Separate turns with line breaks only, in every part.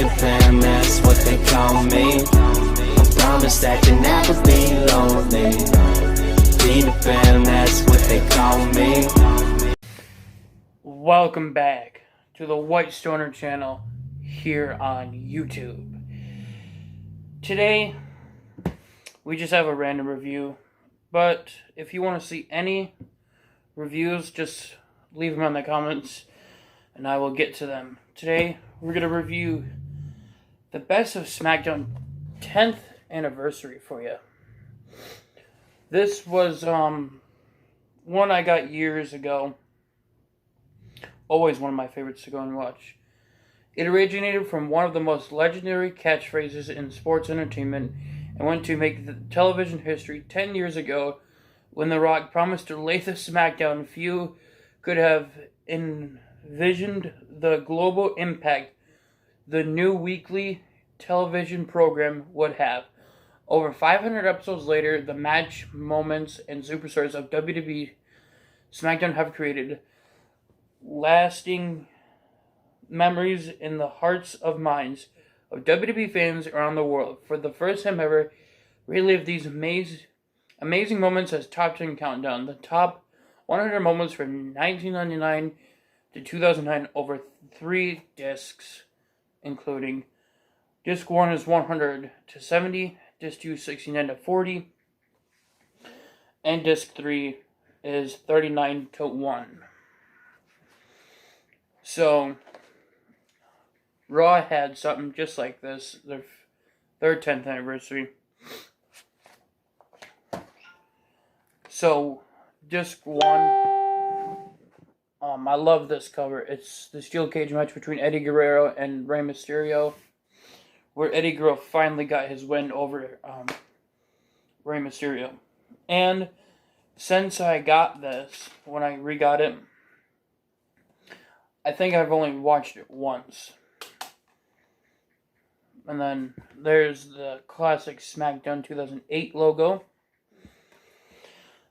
the fam, that's what they call me. I promise that you'll never be lonely. Be the fam, that's what they call me.
Welcome back to the White Stoner channel here on YouTube. Today, we just have a random review, but if you want to see any reviews, just leave them in the comments and I will get to them. Today, we're going to review the Best of Smackdown 10th anniversary for you. This was one I got years ago. Always one of my favorites to go and watch. It originated from one of the most legendary catchphrases in sports entertainment and went to make the television history 10 years ago when The Rock promised to lay the smackdown. Few could have envisioned the global impact the new weekly television program would have. Over 500 episodes later, the match, moments, and superstars of WWE SmackDown have created lasting memories in the hearts of minds of WWE fans around the world. For the first time ever, relive these amazing moments as Top 10 Countdown. The top 100 moments from 1999 to 2009 over 3 discs, including Disc 1 is 100 to 70, Disc 2 is 69 to 40, and Disc 3 is 39 to 1. So, Raw had something just like this, their 10th anniversary. So, Disc 1, I love this cover. It's the steel cage match between Eddie Guerrero and Rey Mysterio, where Eddie Guerrero finally got his win over Rey Mysterio. And since I got this, when I re-got it, I think I've only watched it once. And then there's the classic SmackDown 2008 logo.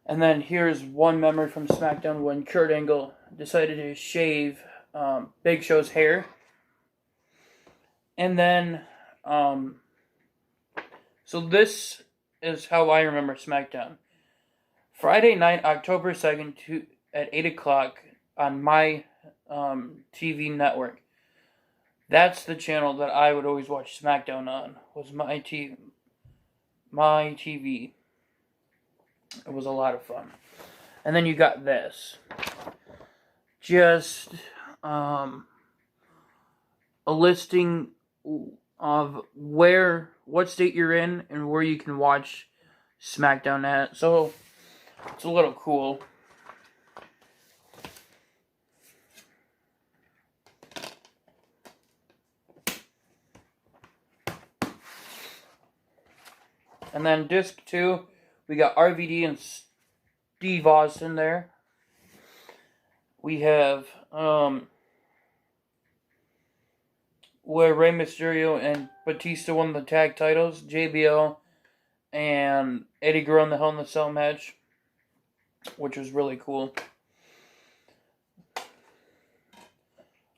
And then here's one memory from SmackDown when Kurt Angle decided to shave Big Show's hair. And then, so this is how I remember SmackDown. Friday night, October 2nd at 8 o'clock on my TV network. That's the channel that I would always watch SmackDown on, was my TV. It was a lot of fun. And then you got this. Just a listing of what state you're in and where you can watch SmackDown at. So it's a little cool. And then Disc 2, we got RVD and Steve Austin there. We have where Rey Mysterio and Batista won the tag titles, JBL and Eddie Guerrero in the Hell in a Cell match, which was really cool.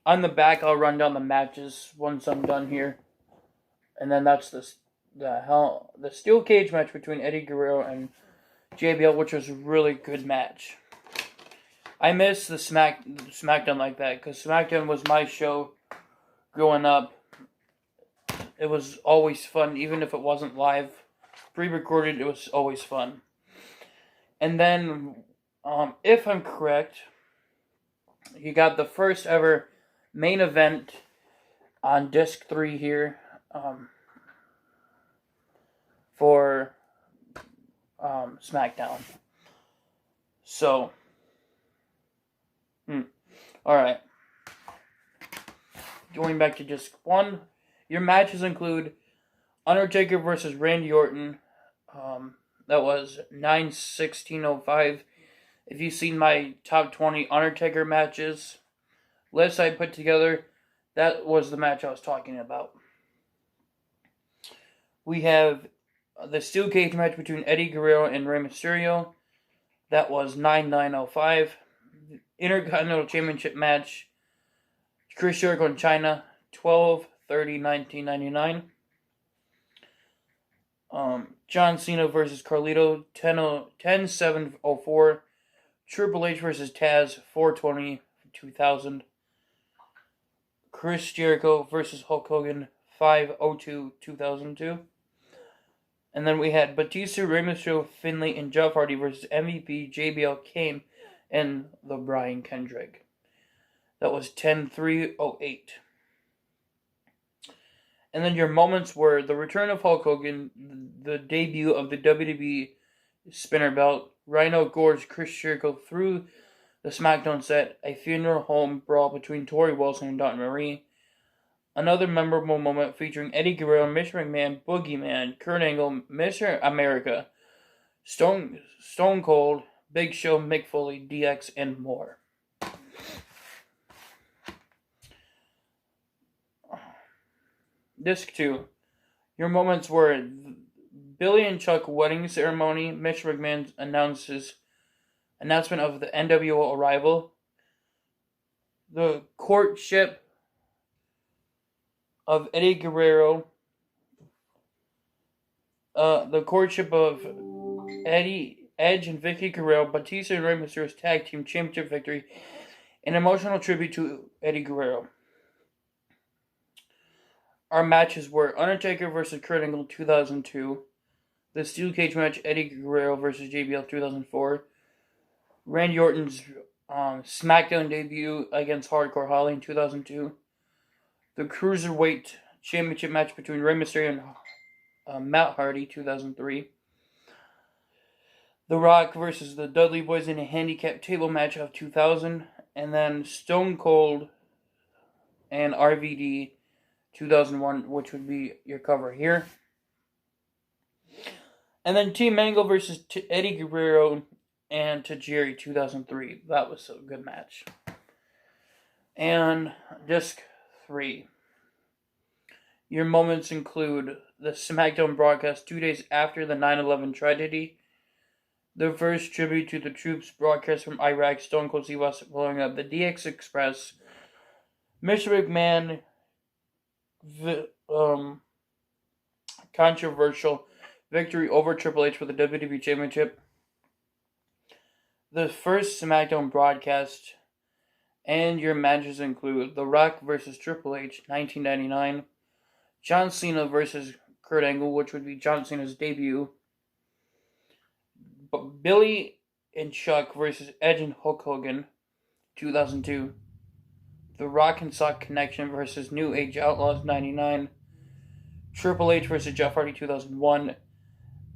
On the back, I'll run down the matches once I'm done here. And then that's the steel cage match between Eddie Guerrero and JBL, which was a really good match. I miss the SmackDown like that, because SmackDown was my show growing up. It was always fun, even if it wasn't live. Pre-recorded, it was always fun. And then, if I'm correct, you got the first ever main event on Disc 3 here, for SmackDown. So, alright. Going back to Disc 1, your matches include Undertaker versus Randy Orton. That was 9/16/05. If you've seen my top 20 Undertaker matches list I put together, that was the match I was talking about. We have the steel cage match between Eddie Guerrero and Rey Mysterio. That was 9/9/05. Intercontinental Championship match, Chris Jericho in China, 12 30, 1999. John Cena versus Carlito, 10-7-04. Triple H versus Taz, 4/20, 2000. Chris Jericho versus Hulk Hogan, 5/02, 2002. And then we had Batista, Rey Mysterio, Finlay, and Jeff Hardy versus MVP, JBL, Kane, and the Brian Kendrick. That was 10-3-08. And then your moments were the return of Hulk Hogan, the debut of the WWE spinner belt, Rhino Gorge, Chris Jericho through the Smackdown set, a funeral home brawl between Tori Wilson and Dawn Marie, another memorable moment featuring Eddie Guerrero, Mr. McMahon, Boogeyman, Kurt Angle, Mr. America, Stone Cold, Big Show, Mick Foley, DX, and more. Disc 2. Your moments were Billy and Chuck wedding ceremony, Mr. McMahon's announcement of the NWO arrival, the courtship of Eddie Guerrero, the courtship of Edge and Vicky Guerrero, Batista and Rey Mysterio's tag team championship victory, an emotional tribute to Eddie Guerrero. Our matches were Undertaker versus Kurt Angle 2002, the Steel Cage match Eddie Guerrero versus JBL 2004, Randy Orton's Smackdown debut against Hardcore Holly in 2002, the Cruiserweight Championship match between Rey Mysterio and Matt Hardy 2003, The Rock versus the Dudley Boys in a handicap table match of 2000, and then Stone Cold and RVD 2001, which would be your cover here. And then Team Angle versus Eddie Guerrero and Tajiri 2003. That was a good match. And Disc 3. Your moments include the Smackdown broadcast 2 days after the 9/11 tragedy, the first tribute to the troops broadcast from Iraq, Stone Cold Steve Austin blowing up the DX Express, Mr. McMahon controversial victory over Triple H for the WWE Championship, the first SmackDown broadcast, and your matches include The Rock versus Triple H 1999, John Cena versus Kurt Angle, which would be John Cena's debut, Billy and Chuck versus Edge and Hulk Hogan 2002, The Rock and Sock Connection versus New Age Outlaws 99, Triple H versus Jeff Hardy 2001,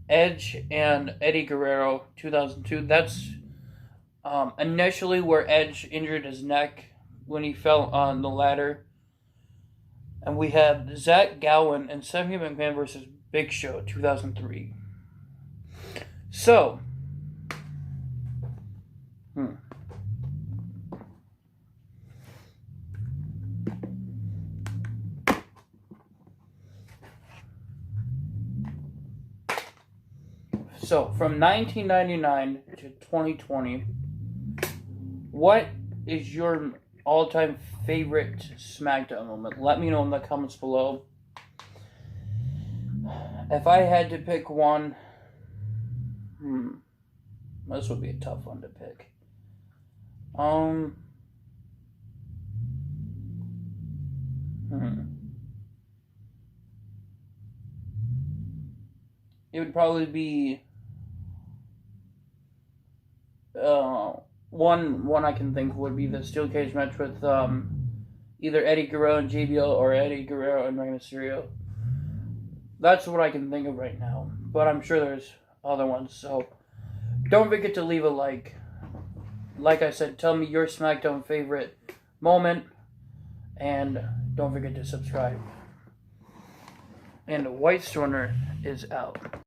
Edge and Eddie Guerrero 2002. That's initially where Edge injured his neck when he fell on the ladder. And we have Zach Gowen and Stephanie McMahon versus Big Show 2003. So, So, from 1999 to 2020, what is your all-time favorite SmackDown moment? Let me know in the comments below. If I had to pick one, this would be a tough one to pick. It would probably be one I can think of would be the Steel Cage match with either Eddie Guerrero and JBL or Eddie Guerrero and Rey Mysterio. That's what I can think of right now, but I'm sure there's other ones. So don't forget to leave a like. Like I said, tell me your SmackDown favorite moment, and don't forget to subscribe. And White Stoner is out.